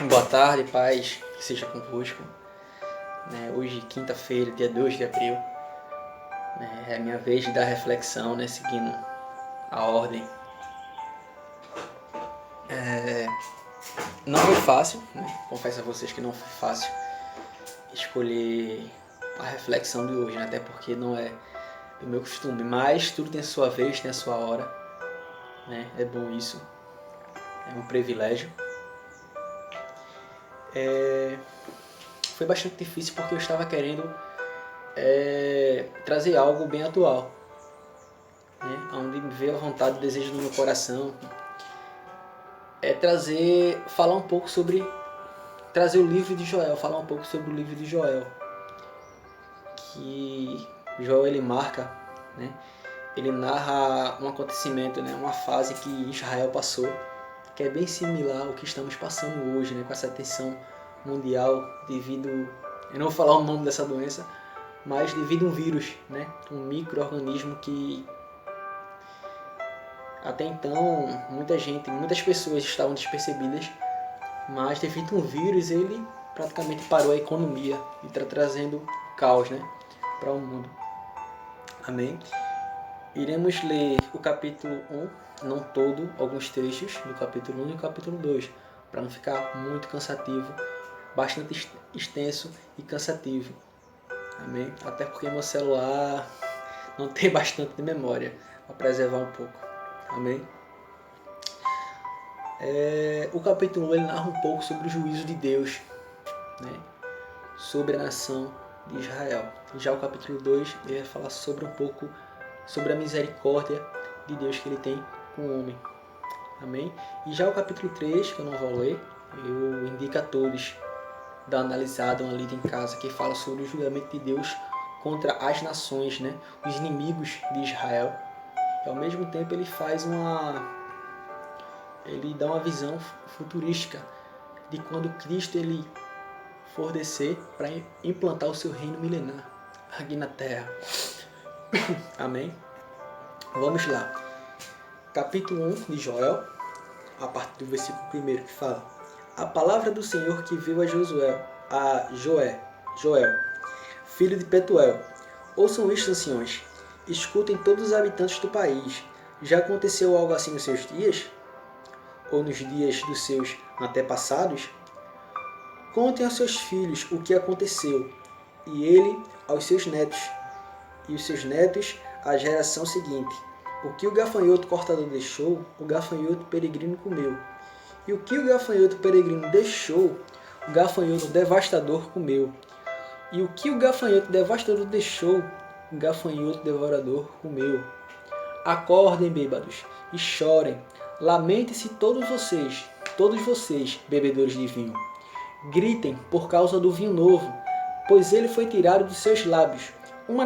Boa tarde, paz, que seja convosco. Hoje, quinta-feira, dia 2 de abril, é a minha vez de dar reflexão, seguindo a ordem. Não foi fácil, confesso a vocês que não foi fácil escolher a reflexão de hoje, até porque não é o meu costume, mas tudo tem a sua vez, tem a sua hora, é bom isso, é um privilégio. Foi bastante difícil porque eu estava querendo trazer algo bem atual, onde me veio a vontade, o desejo no meu coração, falar um pouco sobre, trazer o livro de Joel, falar um pouco sobre o livro de Joel, que Joel ele marca, ele narra um acontecimento, uma fase que Israel passou, que é bem similar ao que estamos passando hoje, com essa tensão mundial devido, eu não vou falar o nome dessa doença, mas devido a um vírus, um micro-organismo que até então muitas pessoas estavam despercebidas, mas devido a um vírus ele praticamente parou a economia e está trazendo caos para o mundo. Amém? Iremos ler o capítulo 1, não todo, alguns trechos do capítulo 1 e do capítulo 2, para não ficar muito cansativo, bastante extenso e cansativo. Amém? Até porque meu celular não tem bastante de memória para preservar um pouco. Amém? O capítulo 1 ele narra um pouco sobre o juízo de Deus, sobre a nação de Israel. Já o capítulo 2 ele vai falar sobre um pouco sobre a misericórdia de Deus que ele tem com o homem. Amém? E já o capítulo 3, que eu não vou ler, eu indico a todos dar uma analisada, uma lida em casa, que fala sobre o julgamento de Deus contra as nações, os inimigos de Israel. E ao mesmo tempo ele dá uma visão futurística de quando Cristo ele for descer para implantar o seu reino milenar aqui na terra. Amém? Vamos lá. Capítulo 1 de Joel, a partir do versículo 1 que fala: a palavra do Senhor que veio a Joel, filho de Petuel. Ouçam isto, anciões, escutem todos os habitantes do país. Já aconteceu algo assim nos seus dias? Ou nos dias dos seus antepassados? Contem aos seus filhos o que aconteceu, e ele aos seus netos, e os seus netos à geração seguinte. O que o gafanhoto cortador deixou, o gafanhoto peregrino comeu. E o que o gafanhoto peregrino deixou, o gafanhoto devastador comeu. E o que o gafanhoto devastador deixou, o gafanhoto devorador comeu. Acordem, bêbados, e chorem. Lamentem-se todos vocês, bebedores de vinho. Gritem por causa do vinho novo, pois ele foi tirado dos seus lábios. Uma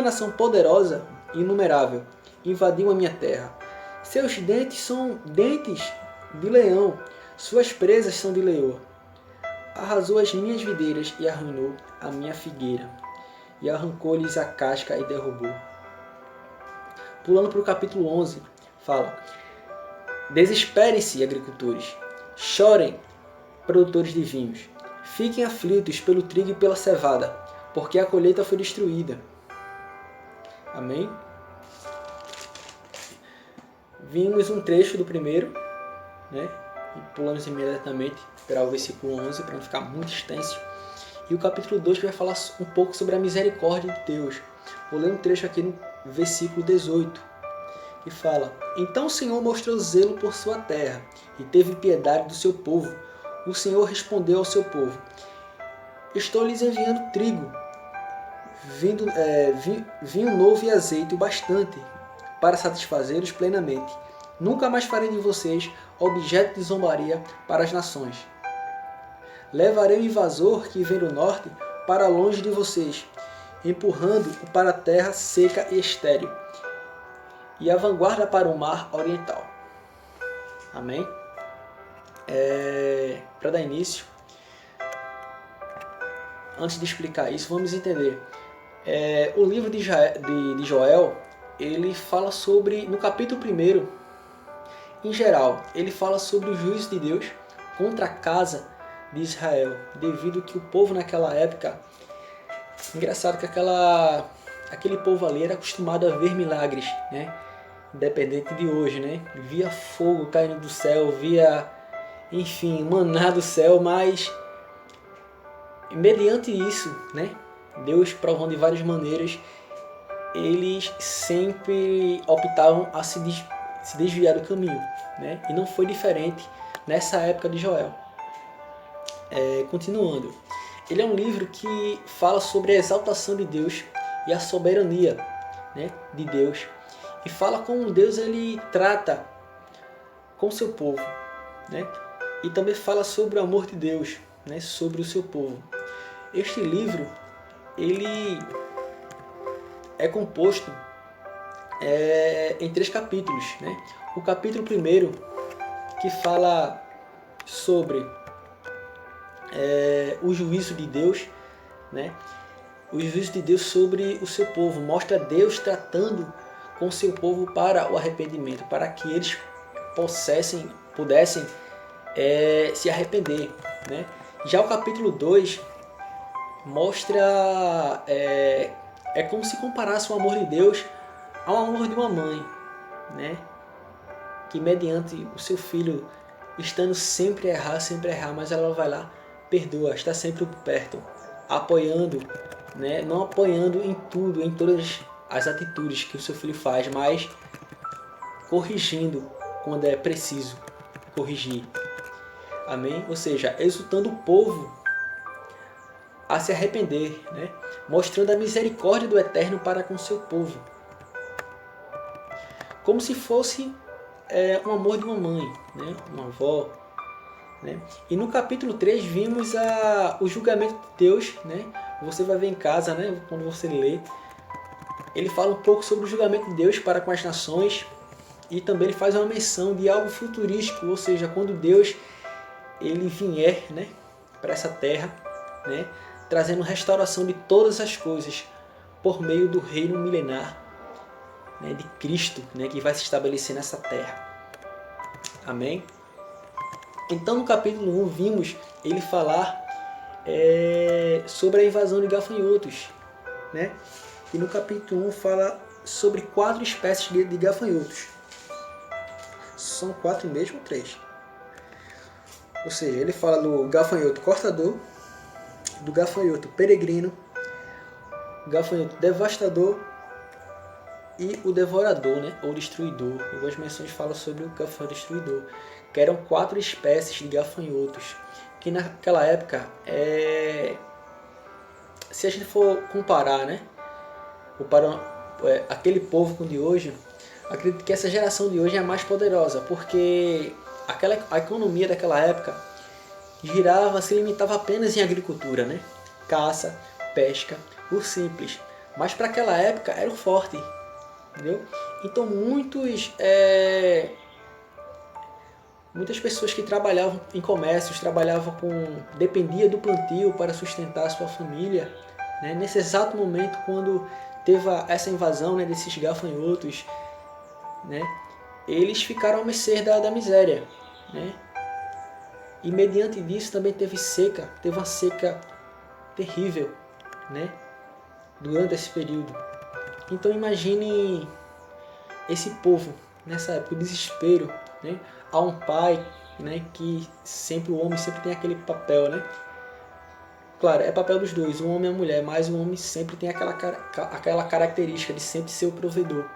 nação poderosa e inumerável invadiu a minha terra. Seus dentes são dentes de leão, suas presas são de leoa. Arrasou as minhas videiras e arruinou a minha figueira, e arrancou-lhes a casca e derrubou. Pulando para o capítulo 11, fala: desesperem-se, agricultores, chorem, produtores de vinhos, fiquem aflitos pelo trigo e pela cevada, porque a colheita foi destruída. Amém? Vimos um trecho do primeiro, e pulamos imediatamente para o versículo 11, para não ficar muito extenso. E o capítulo 2 vai falar um pouco sobre a misericórdia de Deus. Vou ler um trecho aqui no versículo 18, que fala: então o Senhor mostrou zelo por sua terra, e teve piedade do seu povo. O Senhor respondeu ao seu povo: estou lhes enviando trigo, vinho novo e azeite o bastante, para satisfazê-los plenamente. Nunca mais farei de vocês objeto de zombaria para as nações. Levarei o invasor que vem do norte para longe de vocês, empurrando-o para a terra seca e estéril, e a vanguarda para o mar oriental. Amém? Para dar início, antes de explicar isso, vamos entender. O livro de Joel, ele fala sobre, no capítulo 1, em geral, ele fala sobre o juízo de Deus contra a casa de Israel, devido que o povo naquela época, engraçado que aquele povo ali era acostumado a ver milagres, né? Independente de hoje, né? Via fogo caindo do céu, via, enfim, maná do céu, mas mediante isso, né? Deus provando de várias maneiras, eles sempre optavam a se desviar do caminho, né? E não foi diferente nessa época de Joel. Continuando, ele é um livro que fala sobre a exaltação de Deus e a soberania, né, de Deus, e fala como Deus ele trata com seu povo, né? E também fala sobre o amor de Deus, né, sobre o seu povo. Este livro ele é composto em 3 capítulos, né? O capítulo 1, que fala sobre o juízo de Deus, né? O juízo de Deus sobre o seu povo, mostra Deus tratando com o seu povo para o arrependimento, para que eles pudessem se arrepender, né? Já o capítulo 2 mostra, é como se comparasse o amor de Deus ao amor de uma mãe, né? Que mediante o seu filho, estando sempre a errar, mas ela vai lá, perdoa, está sempre por perto, apoiando, né? Não apoiando em tudo, em todas as atitudes que o seu filho faz, mas corrigindo quando é preciso corrigir. Amém? Ou seja, exultando o povo a se arrepender, né? Mostrando a misericórdia do Eterno para com seu povo. Como se fosse um amor de uma mãe, né? Uma avó. Né? E no capítulo 3 vimos o julgamento de Deus. Né? Você vai ver em casa, né? Quando você lê. Ele fala um pouco sobre o julgamento de Deus para com as nações. E também ele faz uma menção de algo futurístico. Ou seja, quando Deus ele vier, né? Para essa terra, né? Trazendo restauração de todas as coisas por meio do reino milenar, né, de Cristo, né, que vai se estabelecer nessa terra. Amém? Então no capítulo 1 vimos ele falar sobre a invasão de gafanhotos, né? E no capítulo 1 fala sobre 4 espécies de gafanhotos. São 4 mesmo ou 3? Ou seja, ele fala do gafanhoto cortador, do gafanhoto peregrino, gafanhoto devastador e o devorador, né, ou destruidor. Algumas menções falam sobre o gafanhoto destruidor, que eram 4 espécies de gafanhotos, que naquela época, se a gente for comparar, né, aquele povo com o de hoje, acredito que essa geração de hoje é a mais poderosa, porque a economia daquela época se limitava apenas em agricultura, né? Caça, pesca, o simples. Mas para aquela época era o forte, entendeu? Então muitas pessoas que trabalhavam em comércios, dependia do plantio para sustentar a sua família, né? Nesse exato momento, quando teve essa invasão, né, desses gafanhotos, né? Eles ficaram à mercê da miséria, né? E mediante disso também teve uma seca terrível, né? Durante esse período. Então imagine esse povo nessa época, o desespero, né? Há um pai, né, que o homem sempre tem aquele papel, né? Claro, é papel dos dois, o homem e a mulher, mas o homem sempre tem aquela característica de sempre ser o provedor,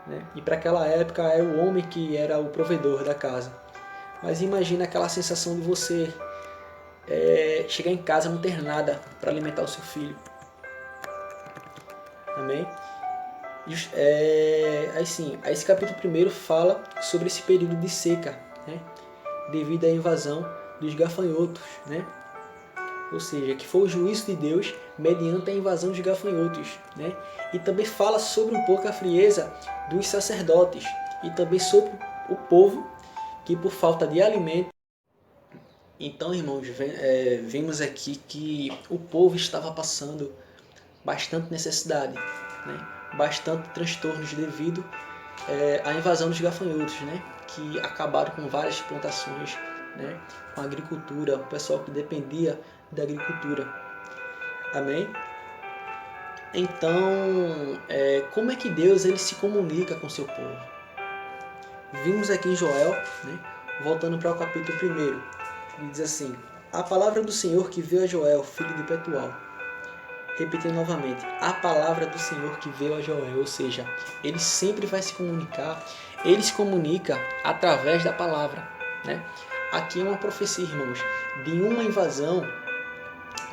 né? E para aquela época era o homem que era o provedor da casa. Mas imagina aquela sensação de você chegar em casa e não ter nada para alimentar o seu filho. Amém? Aí esse capítulo 1 fala sobre esse período de seca, né? Devido à invasão dos gafanhotos, né? Ou seja, que foi o juízo de Deus mediante a invasão dos gafanhotos, né? E também fala sobre um pouco a frieza dos sacerdotes e também sobre o povo que por falta de alimento. Então, irmãos, vimos aqui que o povo estava passando bastante necessidade, né? Bastante transtornos devido à invasão dos gafanhotos, né? Que acabaram com várias plantações, né, com a agricultura, o pessoal que dependia da agricultura. Amém? Então, como é que Deus ele se comunica com seu povo? Vimos aqui em Joel, né, voltando para o capítulo 1, ele diz assim: a palavra do Senhor que veio a Joel, filho de Betuel. Repetindo novamente, a palavra do Senhor que veio a Joel, ou seja, ele sempre vai se comunicar, ele se comunica através da palavra, né? Aqui é uma profecia, irmãos, de uma invasão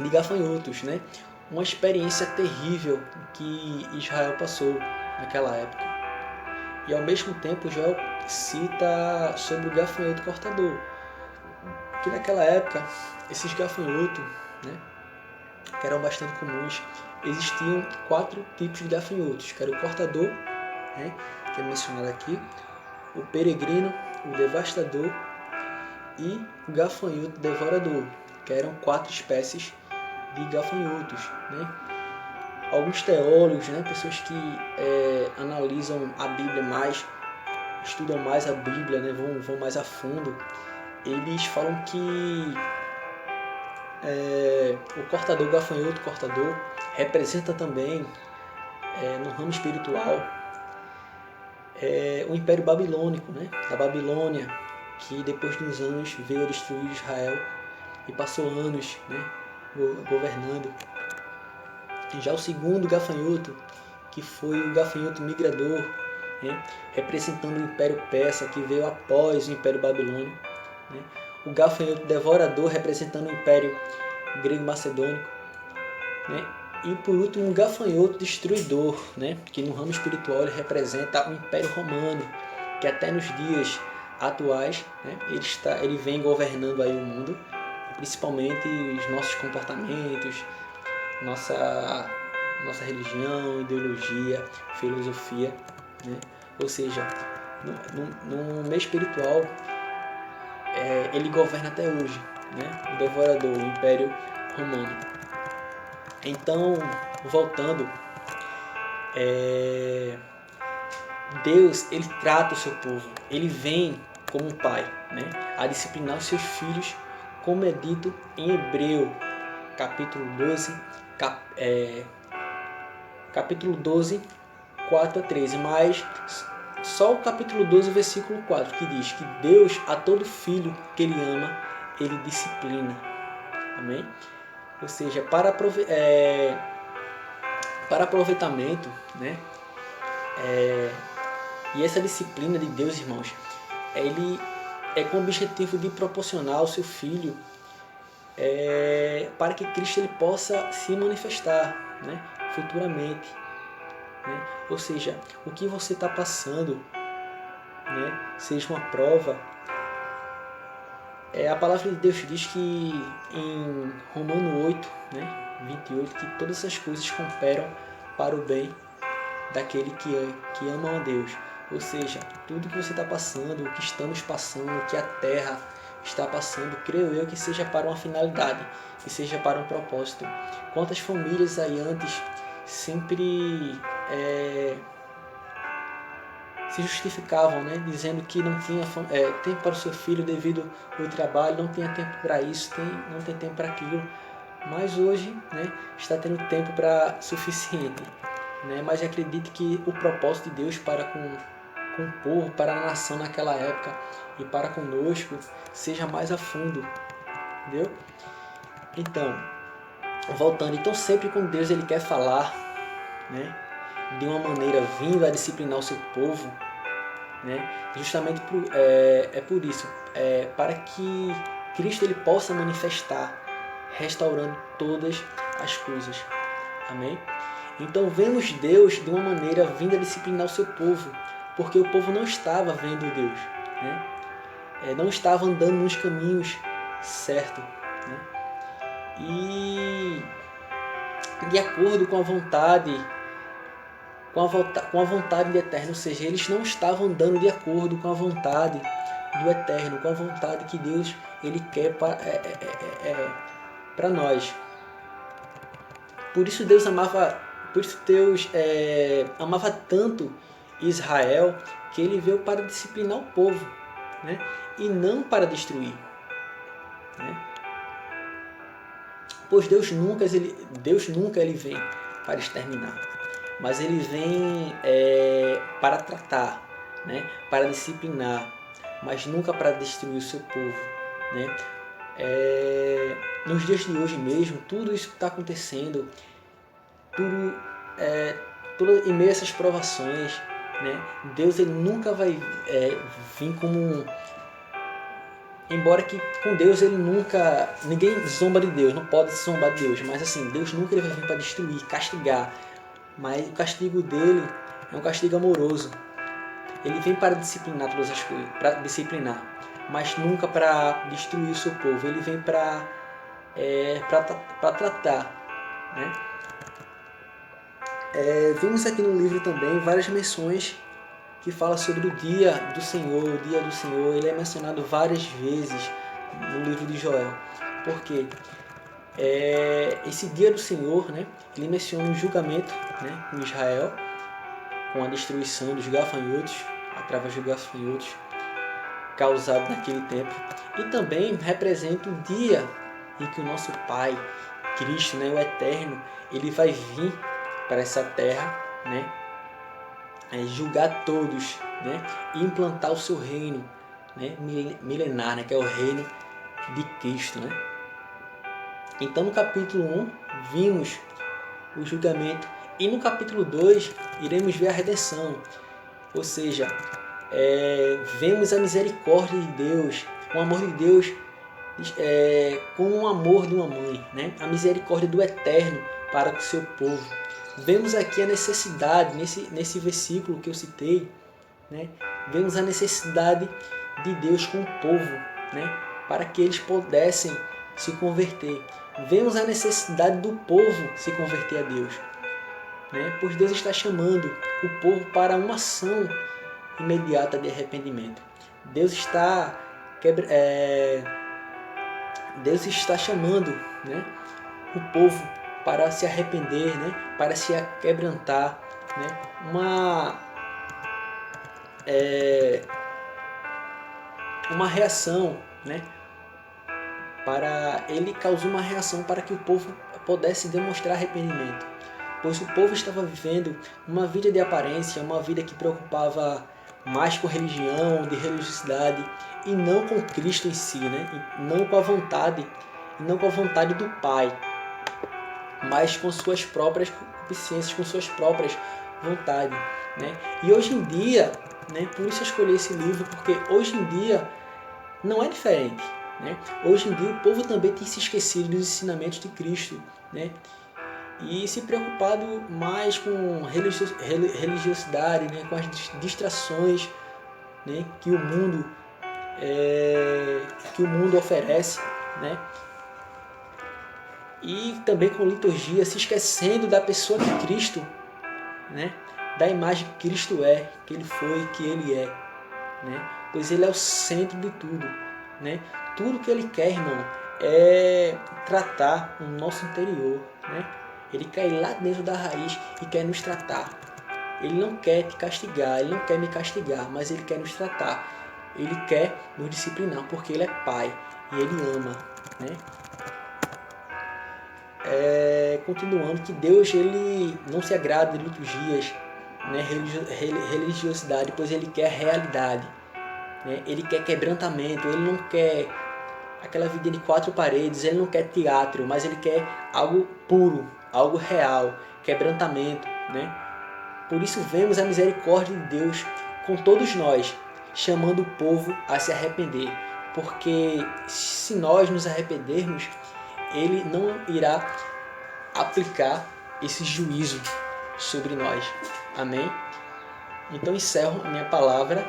de gafanhotos, né? Uma experiência terrível que Israel passou naquela época. E ao mesmo tempo Joel cita sobre o gafanhoto cortador, que naquela época esses gafanhotos, né, que eram bastante comuns, existiam 4 tipos de gafanhotos, que era o cortador, né, que é mencionado aqui, o peregrino, o devastador e o gafanhoto devorador, que eram 4 espécies de gafanhotos, né. Alguns teólogos, né, pessoas que analisam a Bíblia mais, estudam mais a Bíblia, né, vão mais a fundo, eles falam que o cortador, o gafanhoto cortador, representa também, no ramo espiritual, o Império Babilônico, né, da Babilônia, que depois de uns anos veio a destruir Israel e passou anos, né, governando. Já o segundo gafanhoto, que foi o gafanhoto migrador, né, representando o Império Persa, que veio após o Império Babilônico, né. O gafanhoto devorador, representando o Império Grego-Macedônico, né. E por último, o gafanhoto destruidor, né, que no ramo espiritual ele representa o Império Romano, que até nos dias atuais, né, ele vem governando aí o mundo, principalmente os nossos comportamentos, nossa religião, ideologia, filosofia, né? Ou seja, no meio espiritual, ele governa até hoje, né? O devorador, o Império Romano. Então, voltando, Deus ele trata o seu povo, ele vem como um pai, né? A disciplinar os seus filhos, como é dito em Hebreu, capítulo 12, 4 a 13, mas só o capítulo 12, versículo 4, que diz que Deus, a todo filho que Ele ama, Ele disciplina. Amém? Ou seja, para aproveitamento, né? E essa disciplina de Deus, irmãos, ele é com o objetivo de proporcionar ao seu filho para que Cristo ele possa se manifestar, né, futuramente, né? Ou seja, o que você está passando, né, seja uma prova, a palavra de Deus diz que em Romano 8, né, 28, que todas essas coisas cooperam para o bem daquele que amam a Deus. Ou seja, tudo que você está passando, o que estamos passando, o que a terra está passando, creio eu que seja para uma finalidade, que seja para um propósito. Quantas famílias aí antes sempre se justificavam, né, dizendo que não tinha tempo para o seu filho devido ao trabalho, não tinha tempo para isso, não tem tempo para aquilo, mas hoje, né, está tendo tempo para suficiente, né, mas acredite que o propósito de Deus para com o povo, para a nação naquela época e para conosco, seja mais a fundo, entendeu? Então, voltando, então sempre quando Deus ele quer falar, né, de uma maneira vindo a disciplinar o seu povo, né, justamente por isso, para que Cristo ele possa manifestar, restaurando todas as coisas. Amém? Então vemos Deus de uma maneira vindo a disciplinar o seu povo, porque o povo não estava vendo Deus, né? Não estava andando nos caminhos certos, né? E de acordo com a vontade do Eterno, ou seja, eles não estavam andando de acordo com a vontade do Eterno, com a vontade que Deus ele quer para nós. Por isso Deus amava tanto Israel, que ele veio para disciplinar o povo, né? E não para destruir. né? Pois Deus nunca ele vem para exterminar, mas ele vem para tratar, né? Para disciplinar, mas nunca para destruir o seu povo, né? Nos dias de hoje mesmo, tudo isso que está acontecendo, tudo em meio a essas provações, né? Deus ele nunca vai vir como embora que com Deus ele nunca, ninguém zomba de Deus, não pode zombar de Deus, mas assim, Deus nunca ele vai vir para destruir, castigar, mas o castigo dele é um castigo amoroso. Ele vem para disciplinar todas as coisas, para disciplinar, mas nunca para destruir o seu povo. Ele vem para tratar, né? Vimos aqui no livro também várias menções que fala sobre o dia do Senhor. O dia do Senhor ele é mencionado várias vezes no livro de Joel. Porque esse dia do Senhor, né, ele menciona o julgamento, né, em Israel, com a destruição dos gafanhotos, através dos gafanhotos causado naquele tempo. E também representa o dia em que o nosso Pai, Cristo, né, o Eterno, ele vai vir para essa terra, né, julgar todos, né, e implantar o seu reino, né, milenar, né, que é o reino de Cristo, né? Então no capítulo 1 vimos o julgamento e no capítulo 2 iremos ver a redenção, ou seja, vemos a misericórdia de Deus, o amor de Deus como o amor de uma mãe, né? A misericórdia do Eterno para com o seu povo. Vemos aqui a necessidade, nesse versículo que eu citei, né? Vemos a necessidade de Deus com o povo, né? Para que eles pudessem se converter. Vemos a necessidade do povo se converter a Deus, né? Pois Deus está chamando o povo para uma ação imediata de arrependimento. Deus está chamando, né, o povo para se arrepender, né, para se quebrantar, né, uma reação, né, ele causou uma reação para que o povo pudesse demonstrar arrependimento, pois o povo estava vivendo uma vida de aparência, uma vida que preocupava mais com religião, de religiosidade, e não com Cristo em si, né? E não com a vontade do Pai, mas com suas próprias concupiscências, com suas próprias vontades, né? E hoje em dia, né, por isso eu escolhi esse livro, porque hoje em dia não é diferente, né? Hoje em dia o povo também tem se esquecido dos ensinamentos de Cristo, né? E se preocupado mais com religiosidade, né? Com as distrações, né? que o mundo oferece, né? E também com liturgia, se esquecendo da pessoa de Cristo, né? Da imagem que Cristo é, que Ele foi, que Ele é, né? Pois Ele é o centro de tudo, né? Tudo que Ele quer, irmão, é tratar o nosso interior, né? Ele quer ir lá dentro da raiz e quer nos tratar. Ele não quer te castigar, Ele não quer me castigar, mas Ele quer nos tratar. Ele quer nos disciplinar, porque Ele é Pai e Ele ama, né? Continuando, que Deus ele não se agrada de liturgias, né? Religiosidade, pois Ele quer realidade, né? Ele quer quebrantamento, Ele não quer aquela vida de quatro paredes, Ele não quer teatro, mas Ele quer algo puro, algo real, quebrantamento, né? Por isso vemos a misericórdia de Deus com todos nós, chamando o povo a se arrepender, porque se nós nos arrependermos, Ele não irá aplicar esse juízo sobre nós. Amém? Então encerro a minha palavra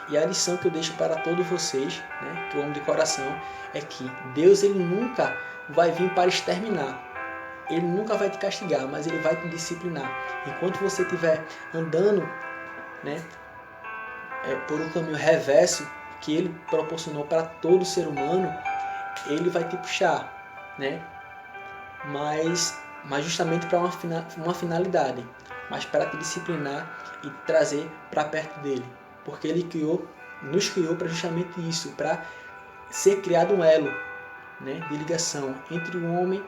e a lição que eu deixo para todos vocês, né, que eu amo de coração, é que Deus ele nunca vai vir para exterminar. Ele nunca vai te castigar, mas Ele vai te disciplinar. Enquanto você estiver andando, né, por um caminho reverso que Ele proporcionou para todo ser humano, Ele vai te puxar, né? Mas justamente para uma finalidade, mas para te disciplinar e te trazer para perto dele, porque Ele nos criou para justamente isso, para ser criado um elo, né, de ligação entre o homem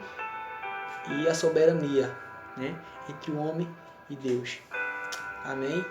e a soberania, né, entre o homem e Deus. Amém?